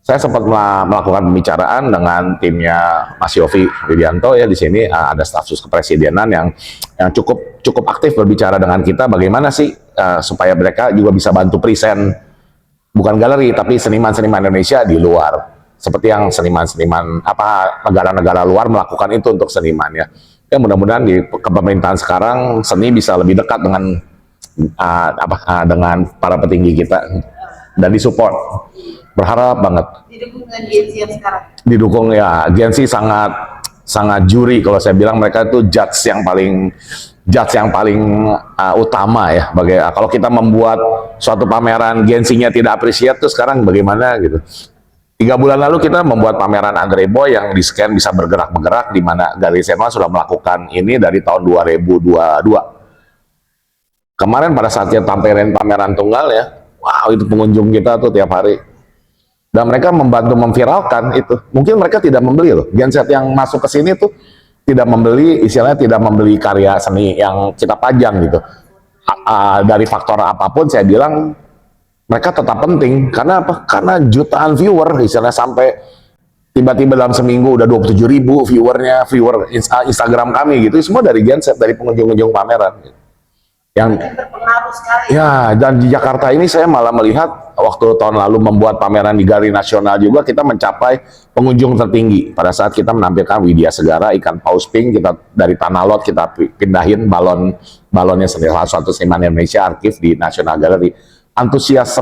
Saya sempat melakukan pembicaraan dengan timnya Mas Yofi Widianto ya di sini, ada staf sus kepresidenan yang cukup aktif berbicara dengan kita bagaimana sih supaya mereka juga bisa bantu present bukan galeri tapi seniman-seniman Indonesia di luar, seperti yang seniman-seniman apa negara-negara luar melakukan itu untuk seniman ya. Ya mudah-mudahan di kepemerintahan sekarang seni bisa lebih dekat dengan para petinggi kita dan disupport. Berharap banget. Didukung dengan Gen Z yang sekarang. Didukung ya, Gen Z sangat juri, kalau saya bilang mereka itu judge yang paling utama ya. Kalau kita membuat suatu pameran Gen Z-nya tidak appreciate tuh sekarang bagaimana gitu. 3 bulan lalu kita membuat pameran Andre Boy yang di scan bisa bergerak-bergerak, di mana Galeri Senwa sudah melakukan ini dari tahun 2022. Kemarin pada saat kita tampilin pameran tunggal ya, wow itu pengunjung kita tuh tiap hari. Dan mereka membantu memviralkan itu. Mungkin mereka tidak membeli loh. Gen Z yang masuk ke sini tuh tidak membeli, istilahnya tidak membeli karya seni yang kita pajang gitu. Dari faktor apapun saya bilang mereka tetap penting. Karena apa? Karena jutaan viewer, istilahnya sampai tiba-tiba dalam seminggu udah 27.000 viewer Instagram kami gitu. Semua dari Gen Z, dari pengunjung-pengunjung pameran. Yang berpengaruh sekali. Ya, dan di Jakarta ini saya malah melihat waktu tahun lalu membuat pameran di Galeri Nasional juga kita mencapai pengunjung tertinggi. Pada saat kita menampilkan Widya Segara, ikan paus pink, kita dari Tanah Lot kita pindahin balonnya salah satu seniman Indonesia Arkif di National Gallery. Antusias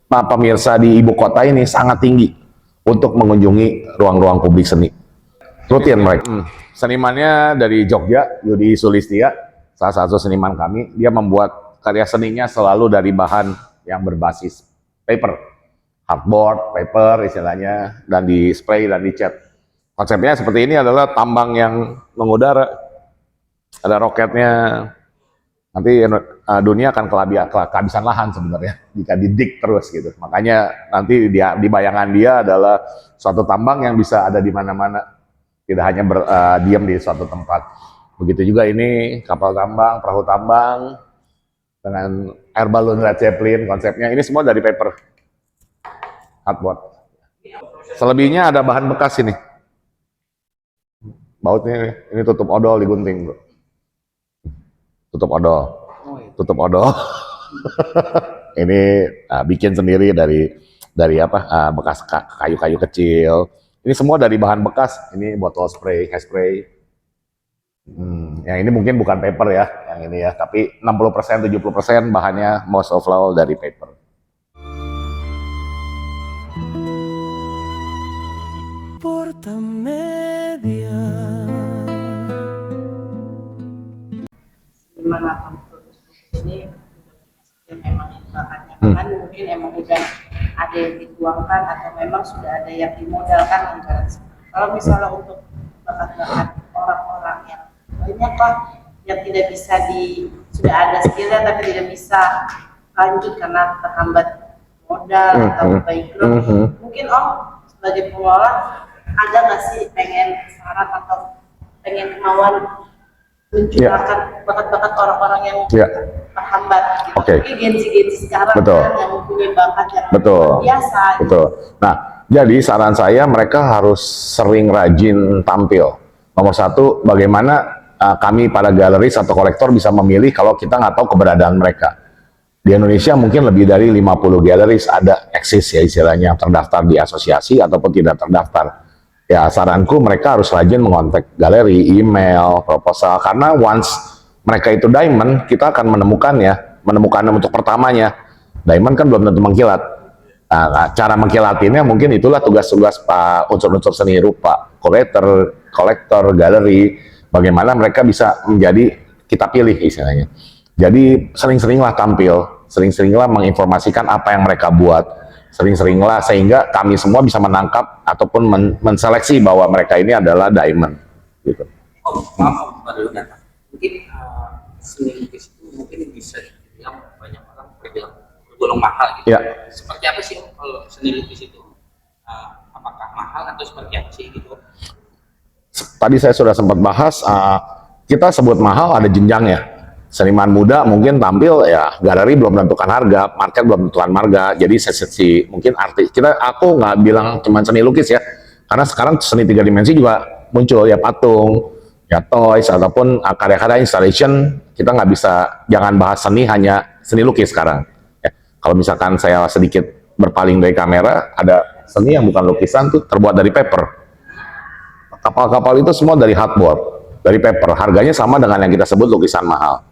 pemirsa di ibu kota ini sangat tinggi untuk mengunjungi ruang-ruang publik seni. Rutin mereka. Senimannya dari Jogja, Yudi Sulistia, salah satu seniman kami, dia membuat karya seninya selalu dari bahan yang berbasis paper, hardboard, paper istilahnya, dan di spray dan dicat. Konsepnya seperti ini adalah tambang yang mengudara, ada roketnya. Nanti dunia akan kehabisan lahan sebenarnya jika didik terus gitu. Makanya nanti di bayangan dia adalah suatu tambang yang bisa ada di mana-mana, tidak hanya diam di suatu tempat. Begitu juga ini kapal tambang, perahu tambang dengan air balloon Led Zeppelin konsepnya. Ini semua dari paper, hardboard. Selebihnya ada bahan bekas ini. Bautnya ini tutup odol digunting, bro. Tutup odol. Ini bikin sendiri dari bekas kayu-kayu kecil. Ini semua dari bahan bekas. Ini botol spray, hairspray. Yang ini mungkin bukan paper ya, yang ini ya, tapi 60% 70% bahannya most of all dari paper. Portamedia. Gimana kamu ini yang memang bakatnya kan mungkin emang udah ada yang dituangkan atau memang sudah ada yang dimodalkan kalau misalnya untuk bakat-bakat orang-orang yang banyak lah yang tidak bisa sudah ada skillnya tapi tidak bisa lanjut karena terhambat modal atau background. Mungkin Om sebagai pengelola ada nggak sih pengen saran atau pengen kemauan menciptakan bakat-bakat orang-orang yang terhambat gitu. Mungkin Gen Z sekarang kan yang mempunyai bakat yang biasa. Betul. Nah, jadi saran saya mereka harus sering rajin tampil. Nomor satu, bagaimana kami pada galeris atau kolektor bisa memilih kalau kita nggak tahu keberadaan mereka. Di Indonesia mungkin lebih dari 50 galeris ada eksis ya istilahnya, terdaftar di asosiasi ataupun tidak terdaftar. Ya saranku mereka harus rajin mengontak galeri, email, proposal, karena once mereka itu diamond, kita akan menemukannya untuk pertamanya. Diamond kan belum tentu mengkilat. Nah, cara mengkilatinnya mungkin itulah tugas-tugas unsur-unsur seni rupa, kolektor, galeri, bagaimana mereka bisa menjadi kita pilih istilahnya. Jadi sering-seringlah tampil, sering-seringlah menginformasikan apa yang mereka buat, sering-seringlah sehingga kami semua bisa menangkap ataupun menseleksi bahwa mereka ini adalah diamond. Gitu. Mungkin seni lukis itu mungkin bisa dibilang banyak orang tergolong mahal gitu. Ya. Seperti apa sih kalau seni lukis itu? Apakah mahal atau seperti apa sih gitu? Tadi saya sudah sempat bahas, kita sebut mahal ada jenjangnya. Seniman muda mungkin tampil ya galeri belum menentukan harga, market belum menentukan harga. Jadi sesi mungkin artis aku nggak bilang cuma seni lukis ya, karena sekarang seni 3 dimensi juga muncul ya, patung, ya toys ataupun karya-karya installation. Kita nggak bisa, jangan bahas seni hanya seni lukis sekarang. Ya, kalau misalkan saya sedikit berpaling dari kamera, ada seni yang bukan lukisan tuh terbuat dari paper. Kapal-kapal itu semua dari hardboard, dari paper. Harganya sama dengan yang kita sebut lukisan mahal.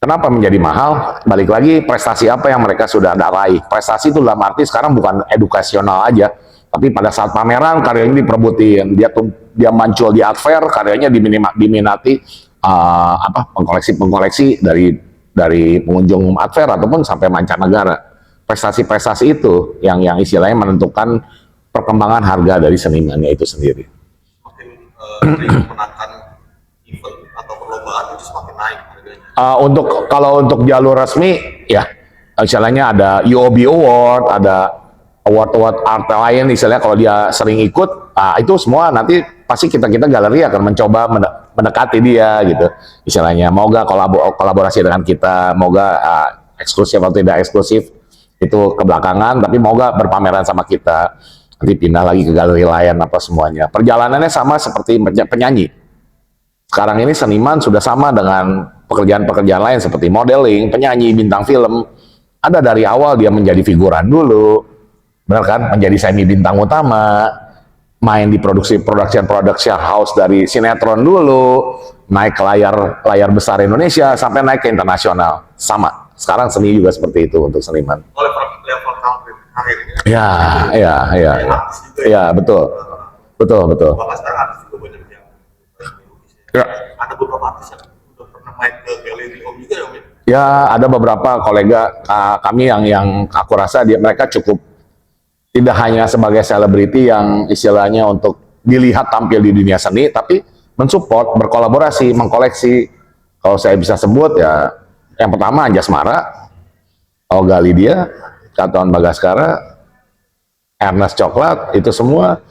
Kenapa menjadi mahal? Balik lagi, prestasi apa yang mereka sudah raih. Prestasi itu dalam arti sekarang bukan edukasional aja, tapi pada saat pameran karyanya diperbutin, dia muncul di art fair, karyanya diminati pengkoleksi dari pengunjung art fair ataupun sampai mancanegara. Prestasi-prestasi itu yang istilahnya menentukan perkembangan harga dari senimannya itu sendiri. Semakin sering menangkan event atau perlombaan itu semakin naik harganya. Kalau untuk jalur resmi ya, misalnya ada UOB Award, ada award art lain, istilahnya kalau dia sering ikut, itu semua nanti pasti kita galeri akan mencoba mendekati dia gitu, istilahnya mau gak kolaborasi dengan kita, mau gak eksklusif atau tidak eksklusif itu kebelakangan, tapi mau gak berpameran sama kita, nanti pindah lagi ke galeri lain apa semuanya. Perjalanannya sama seperti penyanyi. Sekarang ini seniman sudah sama dengan pekerjaan-pekerjaan lain seperti modeling, penyanyi, bintang film. Ada dari awal dia menjadi figuran dulu, benar kan? Menjadi semi bintang utama, main di production house dari sinetron dulu, naik ke layar besar Indonesia sampai naik ke internasional. Sama. Sekarang seni juga seperti itu untuk seniman. Level karir ini kan Ya, betul. bahkan sekarang artis juga banyak yang Ya. ada beberapa artis yang udah pernah main ke galeri Om juga ya Om ya? Ya, ada beberapa kolega kami yang aku rasa mereka cukup tidak hanya sebagai selebriti yang istilahnya untuk dilihat tampil di dunia seni, tapi mensupport, berkolaborasi, mengkoleksi. Kalau saya bisa sebut ya, yang pertama Anjasmara, Olga Lydia, Katon Bagaskara, Ernest Coklat, itu semua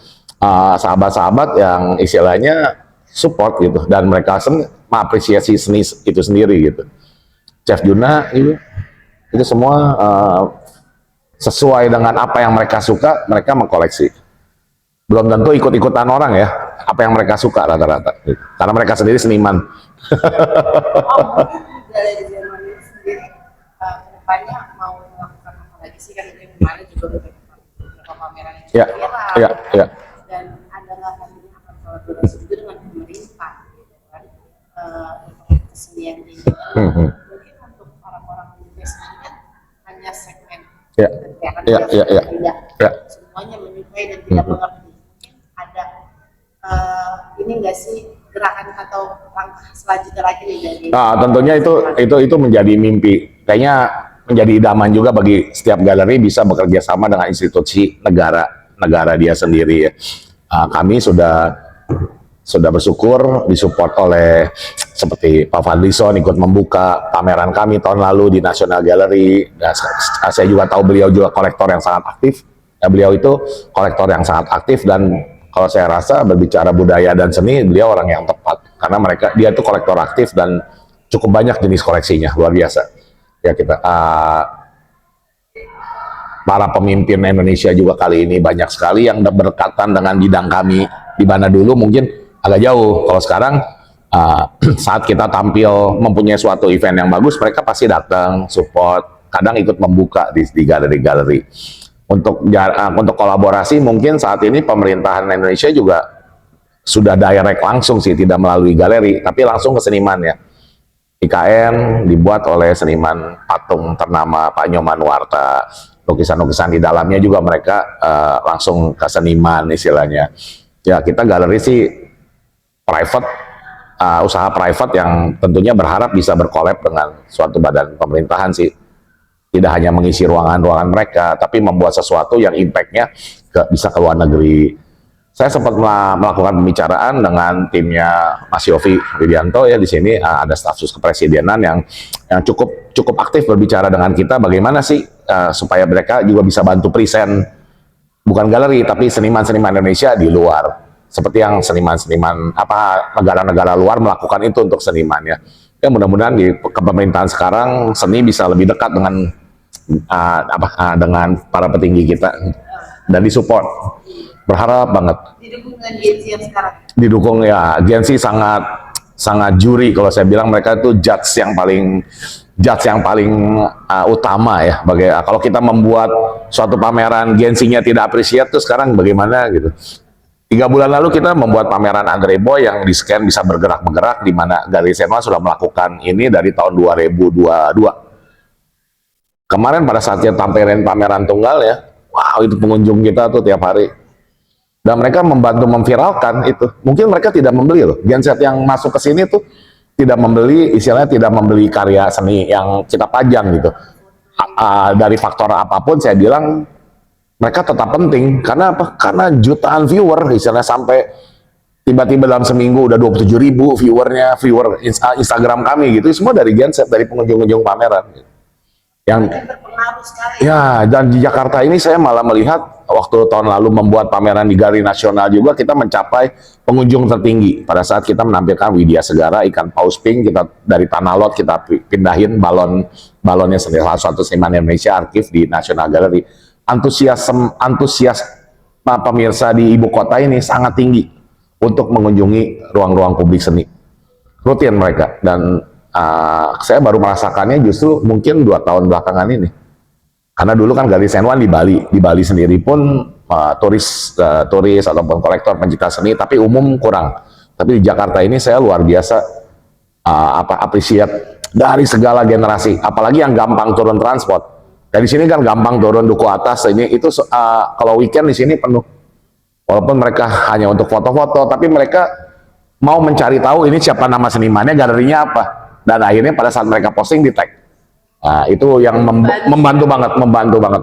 sahabat-sahabat yang istilahnya support gitu, dan mereka mengapresiasi seni itu sendiri gitu. Chef Juna itu semua sesuai dengan apa yang mereka suka, mereka mengkoleksi. Belum tentu ikut-ikutan orang ya, apa yang mereka suka rata-rata gitu. Karena mereka sendiri seniman. Dari Jerman ini sendiri kedepannya mau melakukan apa lagi sih, kan itu yang kemarin juga beberapa pameran yang viral, dan ada nggak nanti akan kolaborasi juga dengan pemerintah gitu kan, untuk kesenian ini. Mungkin untuk orang-orang Indonesia sendiri kan hanya segmen tidak semuanya menyukai dan tidak mengerti. Mungkin ada ini nggak sih gerakan atau langkah selanjutnya lagi nih dari? Tentunya itu menjadi mimpi. Kayaknya menjadi idaman juga bagi setiap galeri bisa bekerja sama dengan institusi negara dia sendiri ya. Kami sudah bersyukur disupport oleh seperti Pak Fadlison ikut membuka pameran kami tahun lalu di National Gallery. Dan saya juga tahu beliau juga kolektor yang sangat aktif. Beliau itu kolektor yang sangat aktif, dan kalau saya rasa berbicara budaya dan seni, beliau orang yang tepat karena dia itu kolektor aktif dan cukup banyak jenis koleksinya, luar biasa. Ya para pemimpin Indonesia juga kali ini banyak sekali yang berkaitan dengan bidang kami, di mana dulu mungkin agak jauh. Kalau sekarang saat kita tampil mempunyai suatu event yang bagus, mereka pasti datang support, kadang ikut membuka di galeri-galeri. Untuk kolaborasi mungkin saat ini pemerintahan Indonesia juga sudah direct langsung sih, tidak melalui galeri, tapi langsung ke seniman ya. IKN dibuat oleh seniman patung ternama Pak Nyoman Nuarta. Lukisan-lukisan di dalamnya juga mereka langsung ke seniman istilahnya. Ya kita galeri sih private, usaha private yang tentunya berharap bisa berkolab dengan suatu badan pemerintahan sih. Tidak hanya mengisi ruangan-ruangan mereka, tapi membuat sesuatu yang impact-nya bisa ke luar negeri. Saya sempat melakukan pembicaraan dengan timnya Mas Yofi Widianto ya, di sini ada staf sus kepresidenan yang cukup aktif berbicara dengan kita bagaimana sih supaya mereka juga bisa bantu present bukan galeri tapi seniman-seniman Indonesia di luar. Seperti yang seniman-seniman negara-negara luar melakukan itu untuk seniman ya. Ya mudah-mudahan di kepemerintahan sekarang seni bisa lebih dekat dengan dengan para petinggi kita dan disupport. Berharap banget Didukung dengan Gen Z yang sekarang. didukung ya. Gen Z sangat sangat juri, kalau saya bilang mereka itu judge yang paling utama ya. Kalau kita membuat suatu pameran Gen Z-nya tidak appreciate tuh sekarang bagaimana gitu. 3 bulan lalu kita membuat pameran Andre Boy yang di scan bisa bergerak-bergerak, di mana Galeri Senwa sudah melakukan ini dari tahun 2022. Kemarin pada saat kita tampilin pameran tunggal ya, wow itu pengunjung kita tuh tiap hari. Dan mereka membantu memviralkan itu. Mungkin mereka tidak membeli loh. Gen Z yang masuk ke sini tuh tidak membeli, istilahnya tidak membeli karya seni yang kita pajang gitu. Dari faktor apapun saya bilang mereka tetap penting. Karena apa? Karena jutaan viewer, istilahnya sampai tiba-tiba dalam seminggu udah 27.000 viewer Instagram kami gitu. Semua dari Gen Z, dari pengunjung-pengunjung pameran. Yang Berpengaruh sekali. ya, dan di Jakarta ini saya malah melihat waktu tahun lalu membuat pameran di Galeri Nasional juga kita mencapai pengunjung tertinggi. Pada saat kita menampilkan Widya Segara, ikan paus pink, kita dari Tanah Lot kita pindahin balonnya sendiri, salah satu seniman Indonesia Arkif di National Gallery. Antusias pemirsa di ibu kota ini sangat tinggi untuk mengunjungi ruang-ruang publik seni. Rutin mereka, dan saya baru merasakannya justru mungkin 2 tahun belakangan ini. Karena dulu kan Galeri Senwan di Bali sendiri pun turis ataupun kolektor pencipta seni, tapi umum kurang. Tapi di Jakarta ini saya luar biasa appreciate dari segala generasi, apalagi yang gampang turun transport. Dari sini kan gampang turun Duku Atas, kalau weekend di sini penuh. Walaupun mereka hanya untuk foto-foto, tapi mereka mau mencari tahu ini siapa nama senimannya, galerinya apa. Dan akhirnya pada saat mereka posting di tag. Nah, itu yang membantu banget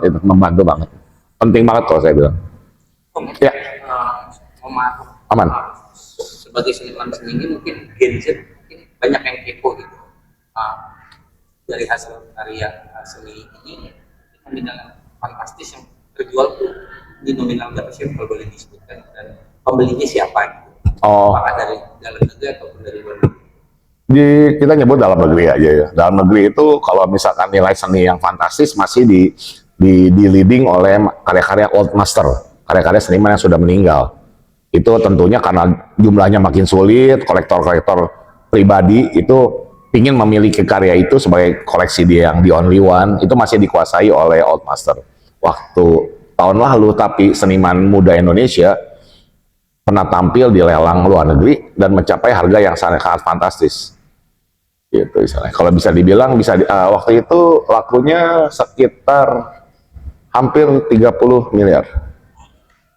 itu, membantu banget. Penting banget kalau saya bilang. Ya, aman. Sebagai seniman seni ini mungkin Gen Z mungkin banyak yang kepo gitu. Dari hasil karya seni ini kita bidang fantastis yang terjual tuh di nominal berapa sih kalau boleh disebutkan, dan pembelinya siapa gitu? Apakah dari dalam negeri ataupun dari luar negeri? Kita nyebut dalam negeri aja ya. Dalam negeri itu kalau misalkan nilai seni yang fantastis masih di leading oleh karya-karya old master, karya-karya seniman yang sudah meninggal. Itu tentunya karena jumlahnya makin sulit, kolektor-kolektor pribadi itu ingin memiliki karya itu sebagai koleksi dia yang the only one, itu masih dikuasai oleh old master. Waktu tahun lalu, tapi seniman muda Indonesia pernah tampil di lelang luar negeri dan mencapai harga yang sangat fantastis. Gitu misalnya. Kalau bisa dibilang waktu itu lakunya sekitar hampir 30 miliar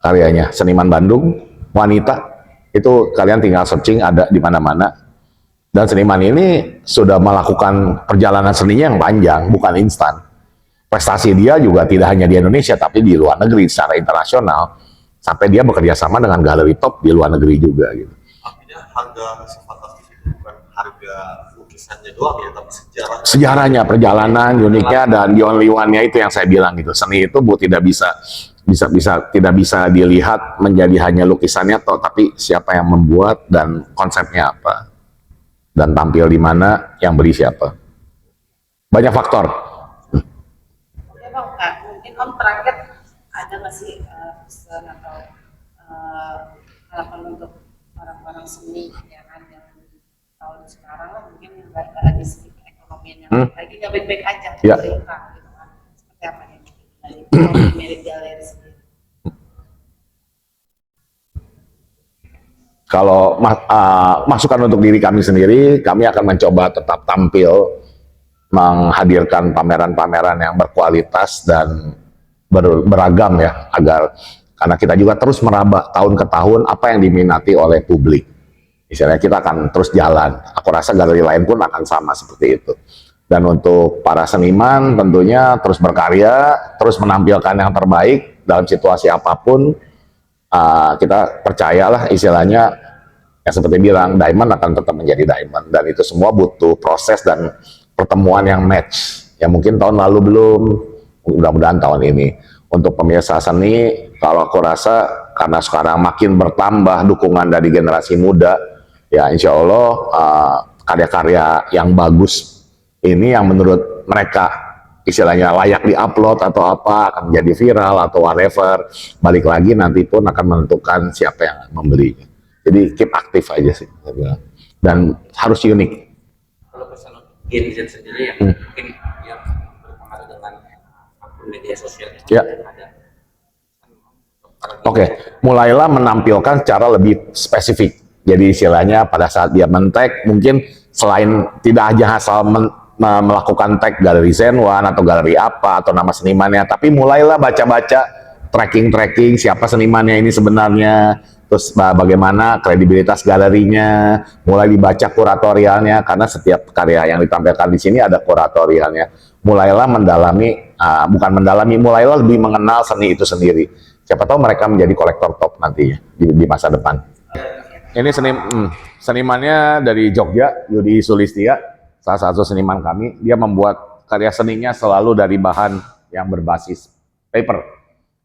karyanya. Seniman Bandung, wanita, itu kalian tinggal searching, ada di mana-mana. Dan seniman ini sudah melakukan perjalanan seninya yang panjang, bukan instan. Prestasi dia juga tidak hanya di Indonesia, tapi di luar negeri secara internasional. Sampai dia bekerja sama dengan galeri top di luar negeri juga. Gitu. Artinya harga sefantastis itu bukan harga lukisannya doang ya, tapi sejarahnya, perjalanan, uniknya, dan the only one-nya itu yang saya bilang gitu. Seni itu tidak bisa dilihat menjadi hanya lukisannya, tapi siapa yang membuat dan konsepnya apa. Dan tampil di mana, yang beli siapa. Banyak faktor. Oke Bang, mungkin Om terakhir ada nggak sih pesan atau harapan untuk orang-orang seni yang ada di tahun sekarang lah, mungkin nggak lagi segi ekonomi yang lagi nggak baik-baik aja, Ya. gitu kan? Seperti apa ya dari Merit Galeri sendiri? Kalau masukan untuk diri kami sendiri, kami akan mencoba tetap tampil, menghadirkan pameran-pameran yang berkualitas dan beragam ya, karena kita juga terus meraba tahun ke tahun apa yang diminati oleh publik. Misalnya kita akan terus jalan. Aku rasa galeri lain pun akan sama seperti itu. Dan untuk para seniman tentunya terus berkarya, terus menampilkan yang terbaik dalam situasi apapun. Kita percayalah istilahnya yang seperti bilang, diamond akan tetap menjadi diamond, dan itu semua butuh proses dan pertemuan yang match. Ya mungkin tahun lalu belum, mudah-mudahan tahun ini. Untuk pemirsa seni, kalau aku rasa karena sekarang makin bertambah dukungan dari generasi muda, ya insya Allah karya-karya yang bagus ini yang menurut mereka istilahnya layak diupload atau apa, akan menjadi viral atau whatever, balik lagi nanti pun akan menentukan siapa yang membelinya. Jadi keep aktif aja sih saya bilang. Dan harus unik. Kalau pesan untuk Gen Z sendiri yang mungkin yang berpengaruh dengan akun media sosialnya Ya. ada. Oke, mulailah menampilkan secara lebih spesifik. Jadi istilahnya pada saat dia men-tag, mungkin selain tidak aja asal melakukan tag galeri Zenwan atau galeri apa atau nama senimannya, tapi mulailah baca-baca tracking siapa senimannya ini sebenarnya, terus bagaimana kredibilitas galerinya, mulai dibaca kuratorialnya karena setiap karya yang ditampilkan di sini ada kuratorialnya. Mulailah mendalami, mulailah lebih mengenal seni itu sendiri. Siapa tahu mereka menjadi kolektor top nantinya di masa depan. Ini senimannya dari Jogja, Yudi Sulistia, salah satu seniman kami. Dia membuat karya seninya selalu dari bahan yang berbasis paper,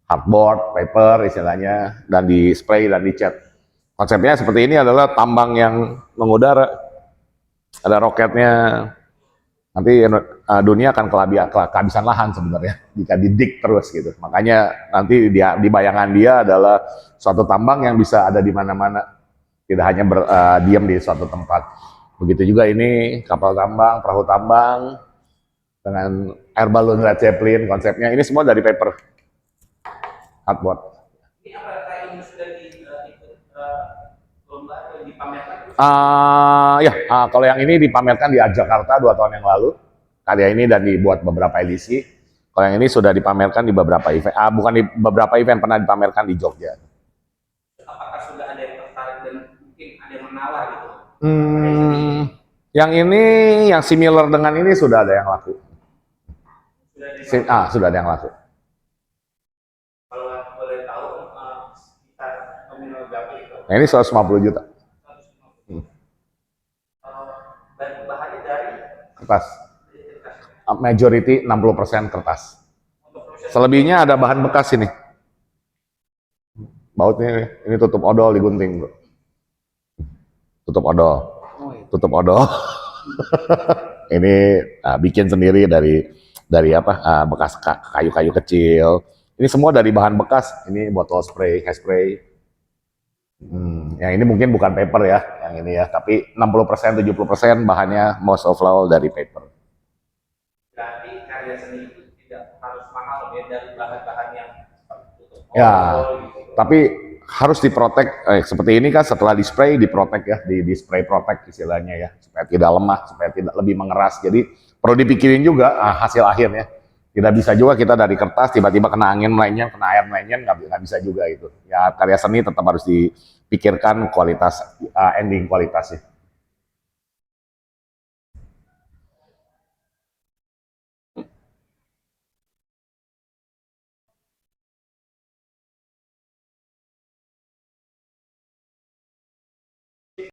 hardboard, paper istilahnya, dan di spray dan dicat. Konsepnya seperti ini adalah tambang yang mengudara, ada roketnya. Nanti dunia akan kehabisan lahan sebenarnya jika didik terus gitu. Makanya nanti di bayangan dia adalah suatu tambang yang bisa ada di mana-mana, tidak hanya diam di suatu tempat. Begitu juga ini kapal tambang, perahu tambang dengan air balloon Led Zeppelin konsepnya. Ini semua dari paper, hardboard. Ini apakah ini sudah lomba atau dipamerkan? Kalau yang ini dipamerkan di Jakarta 2 tahun yang lalu, karya ini, dan dibuat beberapa edisi. Kalau yang ini sudah dipamerkan di beberapa event, bukan di beberapa event, pernah dipamerkan di Jogja. Apakah sudah ada yang tertarik dan mungkin ada yang menawar gitu? Yang ini, yang similar dengan ini sudah ada yang laku. Sudah ada yang laku. Kalau boleh tahu, kita nominal berapa itu? Nah, ini 150 juta. Bahannya dari Kertas. Majority 60% kertas. Selebihnya ada bahan bekas ini. Bautnya ini tutup odol digunting, bro. Tutup odol. Ini bikin sendiri dari apa? Bekas kayu-kayu kecil. Ini semua dari bahan bekas. Ini botol spray, hairspray. Yang ini mungkin bukan paper ya, yang ini ya, tapi 60% 70% bahannya most of all dari paper. Berarti karya seni itu tidak harus mahal ya dari bahan-bahan yang tutup Ya, gitu. tapi harus diprotek. Seperti ini kan setelah di-spray diprotek ya, di spray protect istilahnya ya, supaya tidak lemah, supaya tidak lebih mengeras. Jadi perlu dipikirin juga hasil akhirnya. Tidak bisa juga kita dari kertas tiba-tiba kena angin melenyeng, kena air melenyeng, nggak bisa juga itu. Ya karya seni tetap harus dipikirkan kualitas, ending kualitasnya.